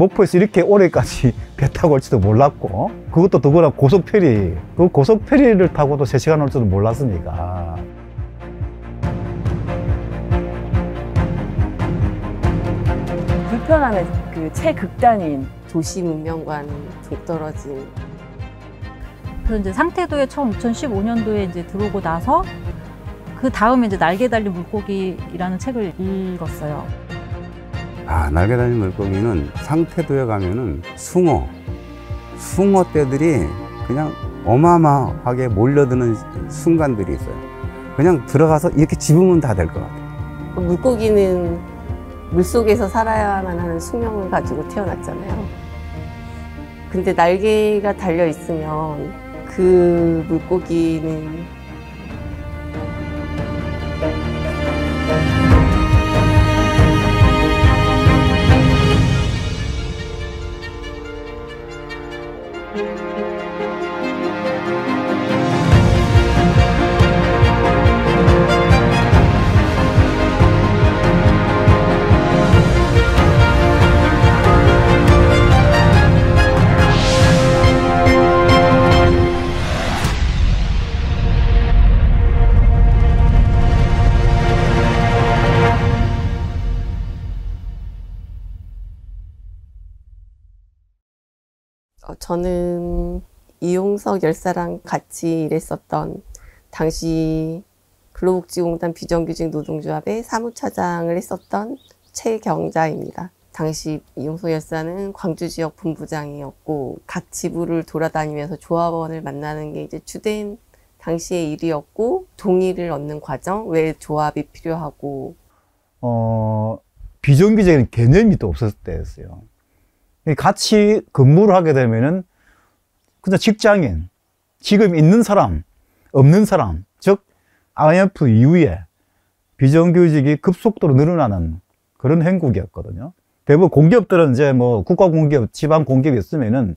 목포에서 이렇게 오래까지 배 타고 올지도 몰랐고, 그것도 더구나 고속페리, 그 고속페리를 타고도 3시간 올 줄도 몰랐으니까. 불편함의 그 최극단인 도시 문명과는 동떨어진. 그래서 이제 상태도에 처음 2015년도에 이제 들어오고 나서 그 다음에 이제 날개 달린 물고기라는 책을 읽었어요. 날개 달린 물고기는 상태도에 가면은 숭어 떼들이 그냥 어마어마하게 몰려드는 순간들이 있어요. 그냥 들어가서 이렇게 집으면 다 될 것 같아요. 물고기는 물속에서 살아야만 하는 숙명을 가지고 태어났잖아요. 근데 날개가 달려 있으면 그 물고기는 저는 이용석 열사랑 같이 일했었던 당시 근로복지공단 비정규직 노동조합의 사무차장을 했었던 최경자입니다. 당시 이용석 열사는 광주 지역 본부장이었고 각 지부를 돌아다니면서 조합원을 만나는 게 이제 주된 당시의 일이었고 동의를 얻는 과정, 왜 조합이 필요하고 비정규직인 개념이 또 없었을 때였어요. 같이 근무를 하게 되면은 그냥 직장인, 지금 있는 사람, 없는 사람, 즉 IMF 이후에 비정규직이 급속도로 늘어나는 그런 행국이었거든요. 대부분 공기업들은 이제 뭐 국가공기업, 지방공기업이 있으면은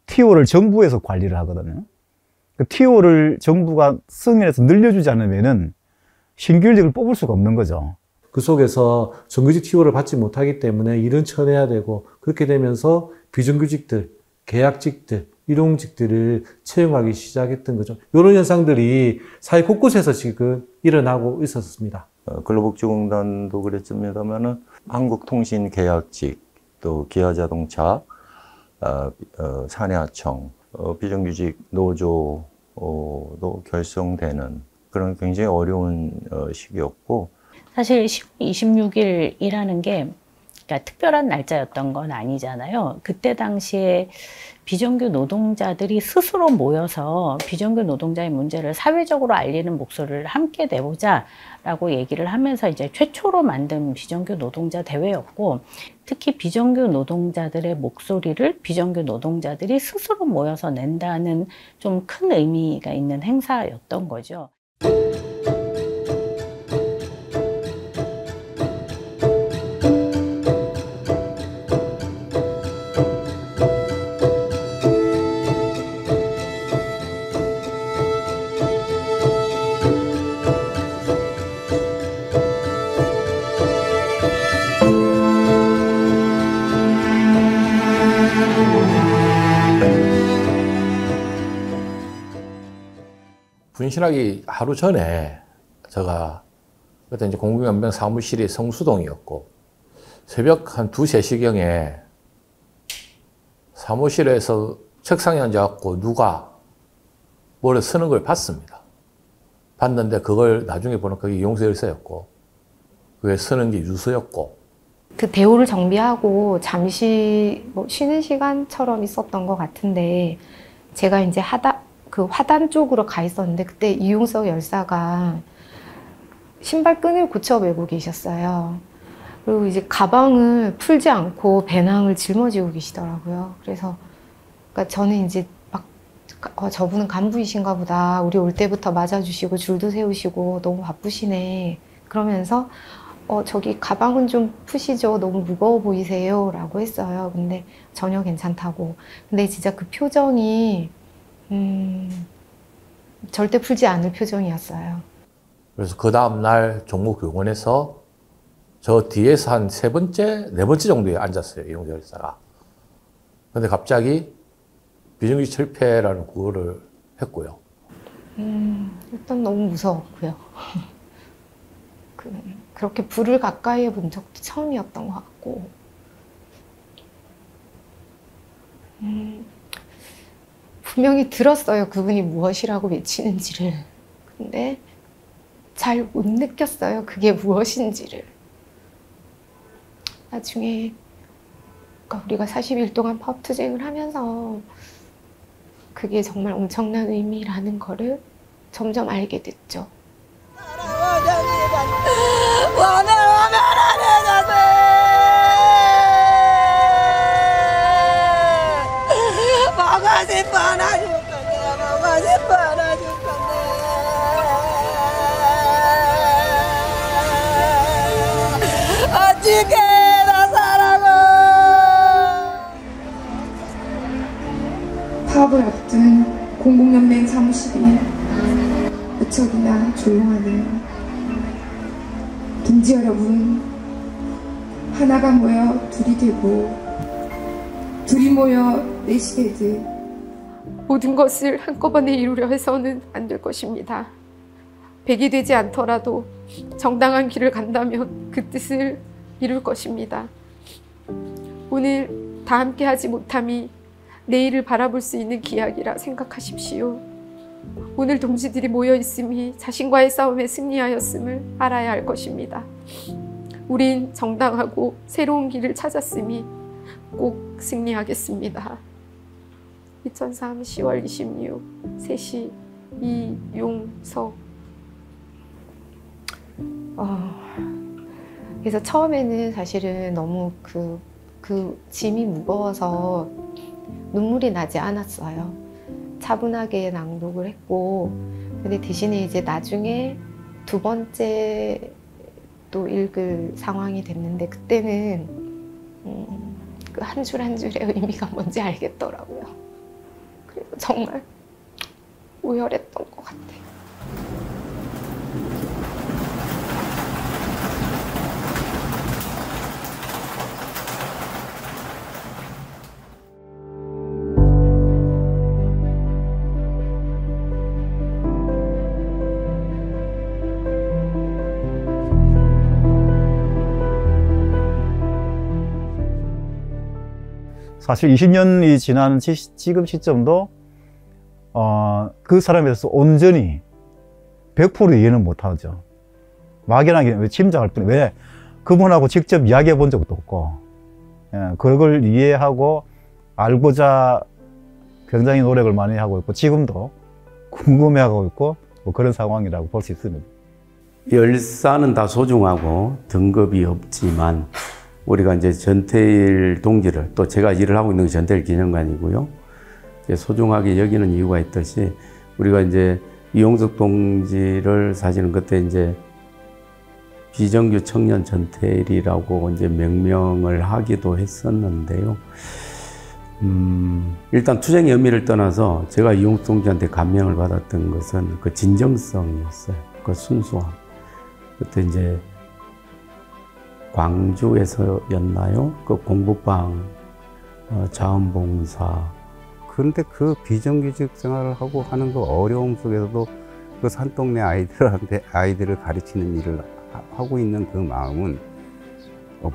TO를 정부에서 관리를 하거든요. 그 TO를 정부가 승인해서 늘려주지 않으면은 신규 인력을 뽑을 수가 없는 거죠. 그 속에서 정규직 TO를 받지 못하기 때문에 일은 쳐내야 되고, 그렇게 되면서 비정규직들, 계약직들, 일용직들을 채용하기 시작했던 거죠. 이런 현상들이 사회 곳곳에서 지금 일어나고 있었습니다. 근로복지공단도 그랬습니다만은 한국통신계약직, 또 기아자동차, 사내하청, 비정규직 노조도 결성되는 그런 굉장히 어려운 시기였고, 사실 10월 26일이라는 게 그러니까 특별한 날짜였던 건 아니잖아요. 그때 당시에 비정규 노동자들이 스스로 모여서 비정규 노동자의 문제를 사회적으로 알리는 목소리를 함께 내보자라고 얘기를 하면서 이제 최초로 만든 비정규 노동자 대회였고, 특히 비정규 노동자들의 목소리를 비정규 노동자들이 스스로 모여서 낸다는 좀 큰 의미가 있는 행사였던 거죠. 분신하기 하루 전에 제가 그때 이제 공공연맹 사무실이 성수동이었고, 새벽 한 2, 3시경에 사무실에서 책상에 앉아갖고 누가 뭐를 쓰는 걸 봤습니다. 봤는데 그걸 나중에 보니까 그게 이용석 열사였고, 그게 쓰는 게 유서였고. 그 대호를 정비하고 잠시 뭐 쉬는 시간처럼 있었던 것 같은데, 제가 이제 그 화단 쪽으로 가 있었는데, 그때 이용석 열사가 신발끈을 고쳐 매고 계셨어요. 그리고 이제 가방을 풀지 않고 배낭을 짊어지고 계시더라고요. 그래서 그러니까 저는 이제 막 저분은 간부이신가 보다. 우리 올 때부터 맞아주시고 줄도 세우시고 너무 바쁘시네. 그러면서 저기 가방은 좀 푸시죠. 너무 무거워 보이세요. 라고 했어요. 근데 전혀 괜찮다고. 근데 진짜 그 표정이 절대 풀지 않을 표정이었어요. 그래서 그 다음날 종목교원에서 저 뒤에서 한 3번째, 4번째 정도에 앉았어요, 이용석 열사가. 근데 갑자기 비정규직 철폐라는 그거를 했고요. 일단 너무 무서웠고요. 그렇게 불을 가까이 해본 적도 처음이었던 것 같고, 분명히 들었어요. 그분이 무엇이라고 외치는지를. 근데 잘 못 느꼈어요. 그게 무엇인지를. 나중에 그러니까 우리가 40일 동안 파업투쟁을 하면서 그게 정말 엄청난 의미라는 거를 점점 알게 됐죠. 파업을 앞둔 공공연맹 사무실이 무척이나 조용하네요. 동지 여러분, 하나가 모여 둘이 되고 둘이 모여 넷이 되듯 모든 것을 한꺼번에 이루려 해서는 안 될 것입니다. 100이 되지 않더라도 정당한 길을 간다면 그 뜻을 이룰 것입니다. 오늘 다 함께 하지 못함이 내일을 바라볼 수 있는 기약이라 생각하십시오. 오늘 동지들이 모여 있음이 자신과의 싸움에 승리하였음을 알아야 할 것입니다. 우린 정당하고 새로운 길을 찾았음이 꼭 승리하겠습니다. 2003 10월 26 3시 이용석. 그래서 처음에는 사실은 너무 그 짐이 무거워서 눈물이 나지 않았어요. 차분하게 낭독을 했고, 근데 대신에 이제 나중에 두 번째 또 읽을 상황이 됐는데, 그때는 그 한 줄 한 줄의 의미가 뭔지 알겠더라고요. 그리고 정말 우열했던 것 같아요. 사실 20년이 지난 지금 시점도 그 사람에 대해서 온전히 100% 이해는 못하죠. 막연하게 짐작할 뿐. 왜? 그분하고 직접 이야기해 본 적도 없고, 그걸 이해하고 알고자 굉장히 노력을 많이 하고 있고, 지금도 궁금해하고 있고, 뭐 그런 상황이라고 볼 수 있습니다. 열사는 다 소중하고 등급이 없지만, 우리가 이제 전태일 동지를, 또 제가 일을 하고 있는 게 전태일 기념관이고요. 소중하게 여기는 이유가 있듯이, 우리가 이제 이용석 동지를 사실은 그때 이제 비정규 청년 전태일이라고 이제 명명을 하기도 했었는데요. 일단 투쟁의 의미를 떠나서 제가 이용석 동지한테 감명을 받았던 것은 그 진정성이었어요. 그 순수함. 그때 이제 광주에서였나요? 그 공부방 자원봉사. 그런데 그 비정규직 생활을 하고 하는 그 어려움 속에서도 그 산동네 아이들을 가르치는 일을 하고 있는 그 마음은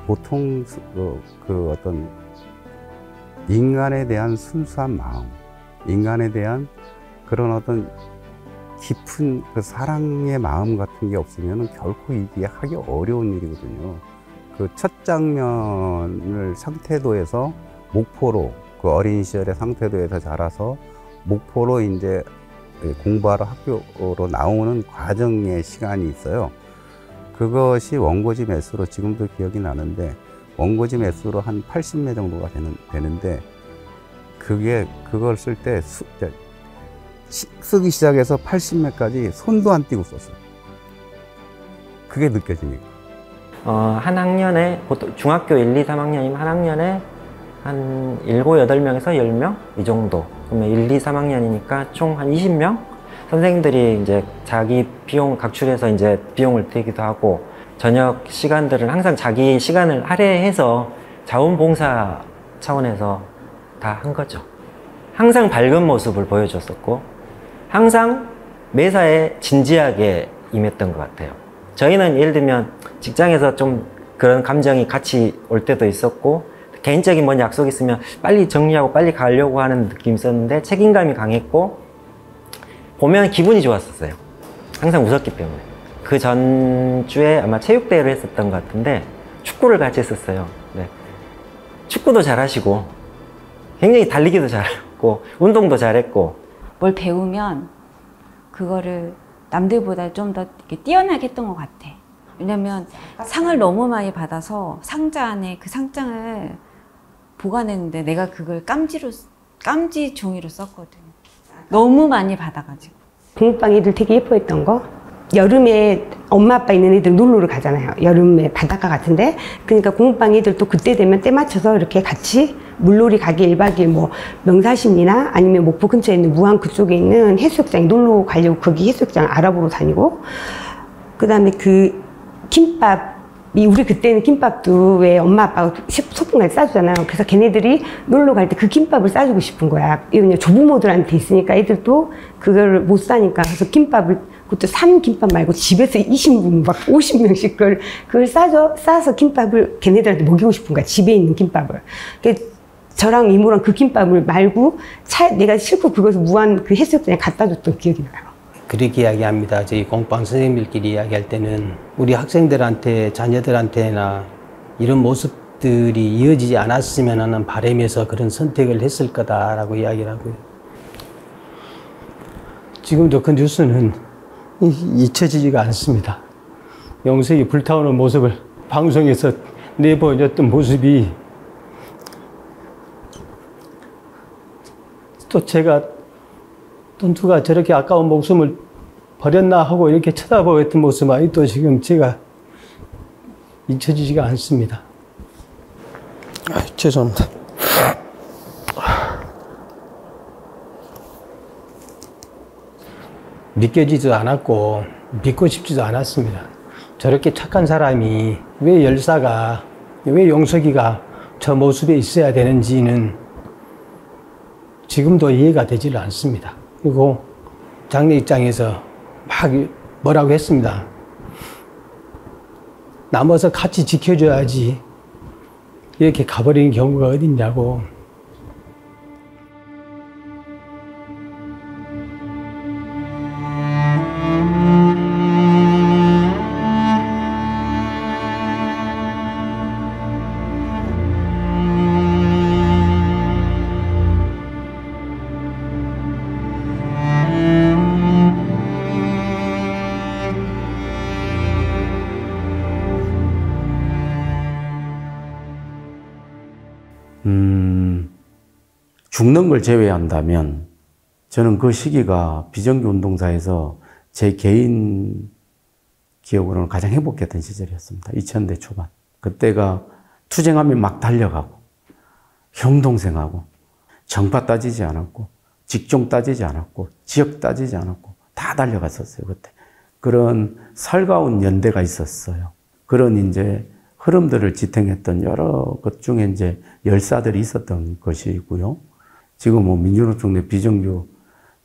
보통 그 어떤 인간에 대한 순수한 마음, 인간에 대한 그런 어떤 깊은 그 사랑의 마음 같은 게 없으면 결코 이게 하기 어려운 일이거든요. 그 첫 장면을 상태도에서 목포로, 그 어린 시절의 상태도에서 자라서 목포로 이제 공부하러 학교로 나오는 과정의 시간이 있어요. 그것이 원고지 매수로 지금도 기억이 나는데, 원고지 매수로 한 80매 정도가 되는데, 그걸 쓸 때 쓰기 시작해서 80매까지 손도 안 떼고 썼어요. 그게 느껴지니까. 한 학년에, 보통 중학교 1, 2, 3학년이면 한 학년에 한 7, 8명에서 10명? 이 정도. 그러면 1, 2, 3학년이니까 총 한 20명? 선생님들이 이제 자기 비용 각출해서 이제 비용을 떼기도 하고, 저녁 시간들은 항상 자기 시간을 할애해서 자원봉사 차원에서 다 한 거죠. 항상 밝은 모습을 보여줬었고 항상 매사에 진지하게 임했던 것 같아요. 저희는 예를 들면 직장에서 좀 그런 감정이 같이 올 때도 있었고 개인적인 뭔 약속이 있으면 빨리 정리하고 빨리 가려고 하는 느낌이 있었는데 책임감이 강했고 보면 기분이 좋았었어요. 항상 웃었기 때문에. 그 전주에 아마 체육대회를 했었던 것 같은데 축구를 같이 했었어요. 네. 축구도 잘하시고 굉장히 달리기도 잘했고 운동도 잘했고 뭘 배우면 그거를 남들보다 좀 더 뛰어나게 했던 것 같아. 왜냐면 상을 너무 많이 받아서 상자 안에 그 상장을 보관했는데 내가 그걸 깜지 종이로 썼거든. 너무 많이 받아가지고. 붕어빵 애들 되게 예뻐했던 거. 여름에 엄마 아빠 있는 애들 놀러를 가잖아요. 여름에 바닷가 같은데. 그러니까 붕어빵 애들 또 그때 되면 때 맞춰서 이렇게 같이 물놀이 가게 1박 2일 뭐 명사시이나 아니면 목포 근처에 있는 무안 그쪽에 있는 해수욕장에 놀러 가려고 거기 해수욕장 알아보러 다니고, 그 다음에 그 김밥이 우리 그때는 김밥도 왜 엄마 아빠가 소풍 갈 때 싸주잖아요. 그래서 걔네들이 놀러 갈 때 그 김밥을 싸주고 싶은 거야. 왜냐면 조부모들한테 있으니까 애들도 그걸 못 사니까. 그래서 김밥을 그것도 산 김밥 말고 집에서 20분 막 50명씩 그걸 싸서 김밥을 걔네들한테 먹이고 싶은 거야. 집에 있는 김밥을. 저랑 이모랑 그 김밥을 말고 내가 실컷 그것을 무한 그 해수욕장에 갖다 줬던 기억이 나요. 그렇게 이야기합니다. 저희 공방 선생님들끼리 이야기할 때는 우리 학생들한테, 자녀들한테나 이런 모습들이 이어지지 않았으면 하는 바람에서 그런 선택을 했을 거다라고 이야기를 하고요. 지금도 그 뉴스는 잊혀지지가 않습니다. 영석이 불타오는 모습을 방송에서 내보여줬던 모습이 또 제가 또 누가 저렇게 아까운 목숨을 버렸나 하고 이렇게 쳐다보였던 모습 아직도 지금 제가 잊혀지지가 않습니다. 죄송합니다. 믿겨지지도 않았고 믿고 싶지도 않았습니다. 저렇게 착한 사람이 왜 열사가, 왜 용석이가 저 모습에 있어야 되는지는 지금도 이해가 되지를 않습니다. 그리고 장례 입장에서 막 뭐라고 했습니다. 남아서 같이 지켜줘야지 이렇게 가버리는 경우가 어딨냐고. 죽는 걸 제외한다면 저는 그 시기가 비정규 운동사에서 제 개인 기억으로는 가장 행복했던 시절이었습니다. 2000대 초반. 그때가 투쟁하면 막 달려가고 형 동생하고 정파 따지지 않았고 직종 따지지 않았고 지역 따지지 않았고 다 달려갔었어요. 그때 그런 살가운 연대가 있었어요. 그런 이제 흐름들을 지탱했던 여러 것 중에 이제 열사들이 있었던 것이고요. 지금 뭐 민주노총 내 비정규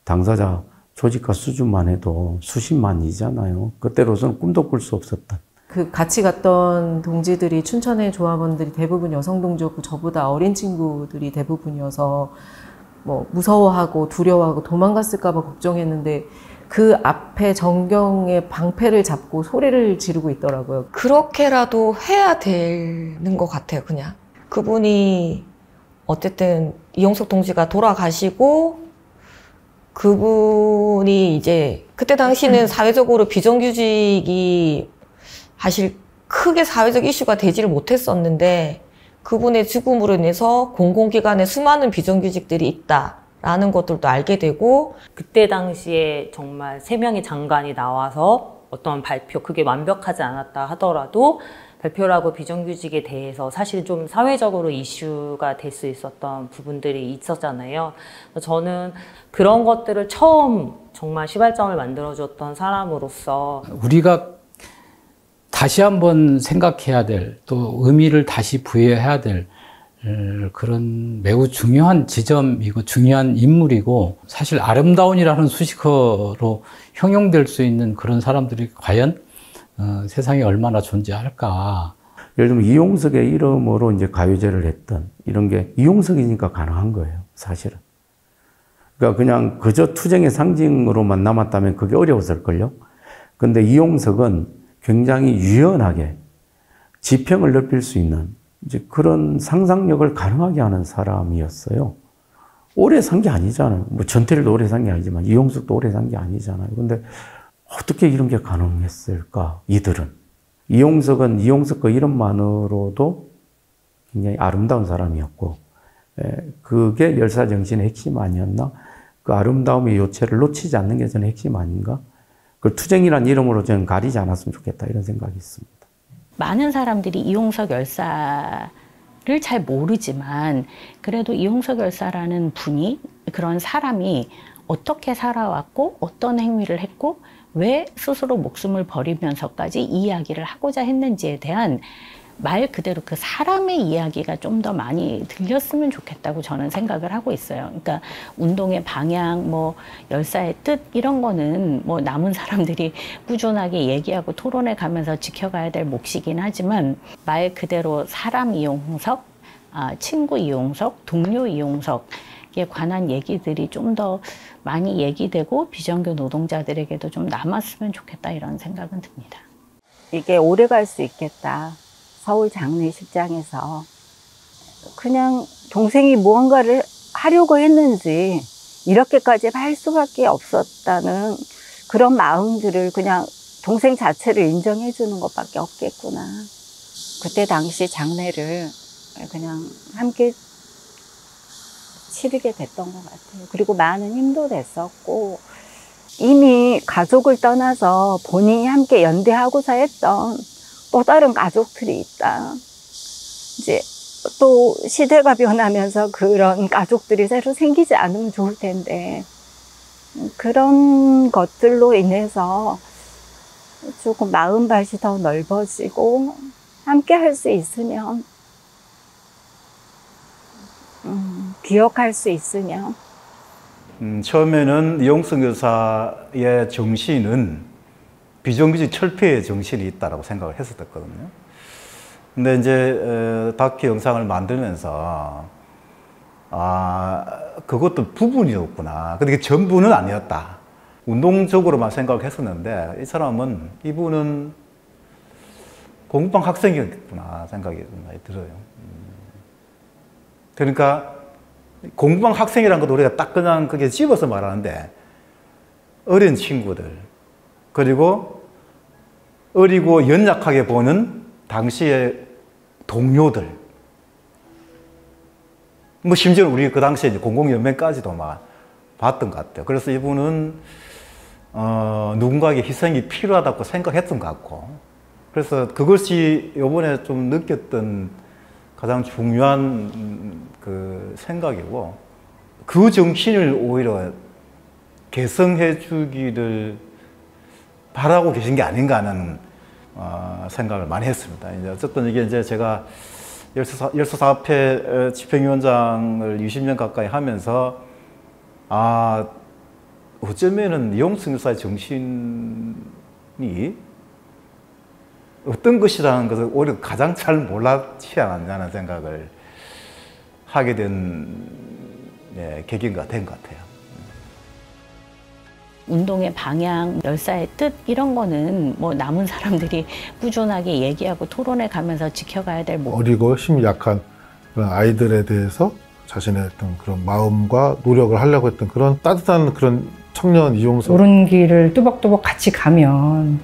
당사자 조직화 수준만 해도 수십만이잖아요. 그때로서는 꿈도 꿀 수 없었던. 그 같이 갔던 동지들이 춘천의 조합원들이 대부분 여성 동지였고 저보다 어린 친구들이 대부분이어서 뭐 무서워하고 두려워하고 도망갔을까 봐 걱정했는데 그 앞에 정경의 방패를 잡고 소리를 지르고 있더라고요. 그렇게라도 해야 되는 것 같아요, 그냥. 그분이 어쨌든 이용석 동지가 돌아가시고 그분이 이제 그때 당시는 사회적으로 비정규직이 사실 크게 사회적 이슈가 되지를 못했었는데 그분의 죽음으로 인해서 공공기관에 수많은 비정규직들이 있다라는 것들도 알게 되고 그때 당시에 정말 3명의 장관이 나와서 어떤 발표, 그게 완벽하지 않았다 하더라도 발표라고 비정규직에 대해서 사실 좀 사회적으로 이슈가 될 수 있었던 부분들이 있었잖아요. 저는 그런 것들을 처음 정말 시발점을 만들어줬던 사람으로서 우리가 다시 한번 생각해야 될, 또 의미를 다시 부여해야 될 그런 매우 중요한 지점이고 중요한 인물이고 사실 아름다운이라는 수식어로 형용될 수 있는 그런 사람들이 과연 세상에 얼마나 존재할까. 예를 들면 이용석의 이름으로 이제 가요제를 했던 이런 게 이용석이니까 가능한 거예요, 사실은. 그러니까 그냥 그저 투쟁의 상징으로만 남았다면 그게 어려웠을걸요. 근데 이용석은 굉장히 유연하게 지평을 넓힐 수 있는 이제 그런 상상력을 가능하게 하는 사람이었어요. 오래 산 게 아니잖아요. 뭐 전태일도 오래 산 게 아니지만 이용석도 오래 산 게 아니잖아요. 근데 어떻게 이런 게 가능했을까, 이들은. 이용석은 이용석 그 이름만으로도 굉장히 아름다운 사람이었고, 그게 열사정신의 핵심 아니었나? 그 아름다움의 요체를 놓치지 않는 게 저는 핵심 아닌가? 그걸 투쟁이라는 이름으로 저는 가리지 않았으면 좋겠다, 이런 생각이 있습니다. 많은 사람들이 이용석 열사를 잘 모르지만 그래도 이용석 열사라는 분이, 그런 사람이 어떻게 살아왔고 어떤 행위를 했고 왜 스스로 목숨을 버리면서까지 이 이야기를 하고자 했는지에 대한 말 그대로 그 사람의 이야기가 좀 더 많이 들렸으면 좋겠다고 저는 생각을 하고 있어요. 그러니까 운동의 방향, 뭐 열사의 뜻 이런 거는 뭐 남은 사람들이 꾸준하게 얘기하고 토론해 가면서 지켜가야 될 몫이긴 하지만 말 그대로 사람 이용석, 친구 이용석, 동료 이용석에 관한 얘기들이 좀 더 많이 얘기되고 비정규 노동자들에게도 좀 남았으면 좋겠다 이런 생각은 듭니다. 이게 오래 갈 수 있겠다. 서울 장례식장에서 그냥 동생이 무언가를 하려고 했는지 이렇게까지 할 수밖에 없었다는 그런 마음들을 그냥 동생 자체를 인정해 주는 것밖에 없겠구나. 그때 당시 장례를 그냥 함께 치르게 됐던 것 같아요. 그리고 많은 힘도 됐었고 이미 가족을 떠나서 본인이 함께 연대하고자 했던 또 다른 가족들이 있다. 이제 또 시대가 변하면서 그런 가족들이 새로 생기지 않으면 좋을 텐데 그런 것들로 인해서 조금 마음밭이 더 넓어지고 함께 할 수 있으면 기억할 수 있으면 처음에는 이용석 여사의 정신은 비정규직 철폐의 정신이 있다고 생각을 했었거든요. 근데 이제 다큐 영상을 만들면서 그것도 부분이었구나. 근데 그게 전부는 아니었다. 운동적으로만 생각을 했었는데 이분은 공부방 학생이었구나 생각이 많이 들어요. 그러니까 공부방 학생이라는 것도 우리가 딱 그냥 그게 집어서 말하는데 어린 친구들 그리고 어리고 연약하게 보는 당시의 동료들 뭐 심지어는 우리 그 당시에 공공연맹까지도 막 봤던 것 같아요. 그래서 이분은 누군가에게 희생이 필요하다고 생각했던 것 같고 그래서 그것이 이번에 좀 느꼈던 가장 중요한 그 생각이고 그 정신을 오히려 개성해 주기를 바라고 계신 게 아닌가 하는 생각을 많이 했습니다. 이제 어쨌든 이게 이제 제가 열사사업회 집행위원장을 20년 가까이 하면서 어쩌면은 이용석 여사의 정신이 어떤 것이라는 것을 오히려 가장 잘 몰랐지 않았냐는 생각을 하게 된 계기가 된 것 같아요. 운동의 방향, 열사의 뜻 이런 거는 뭐 남은 사람들이 꾸준하게 얘기하고 토론해 가면서 지켜가야 될 몫. 어리고 힘이 약한 그런 아이들에 대해서 자신의 어떤 그런 마음과 노력을 하려고 했던 그런 따뜻한 그런 청년 이용석. 옳은 길을 뚜벅뚜벅 같이 가면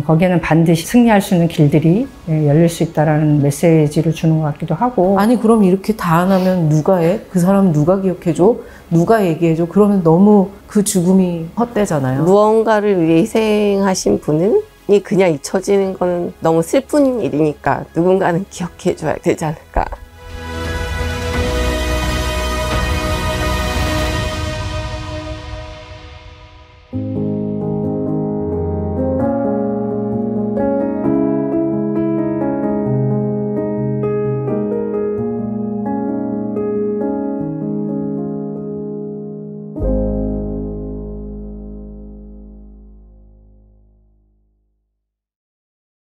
거기에는 반드시 승리할 수 있는 길들이 열릴 수 있다라는 메시지를 주는 것 같기도 하고. 아니 그럼 이렇게 다 안 하면 누가 해? 그 사람 누가 기억해줘? 누가 얘기해줘? 그러면 너무 그 죽음이 헛되잖아요. 무언가를 위해 희생하신 분이 그냥 잊혀지는 거는 너무 슬픈 일이니까 누군가는 기억해줘야 되지 않을까.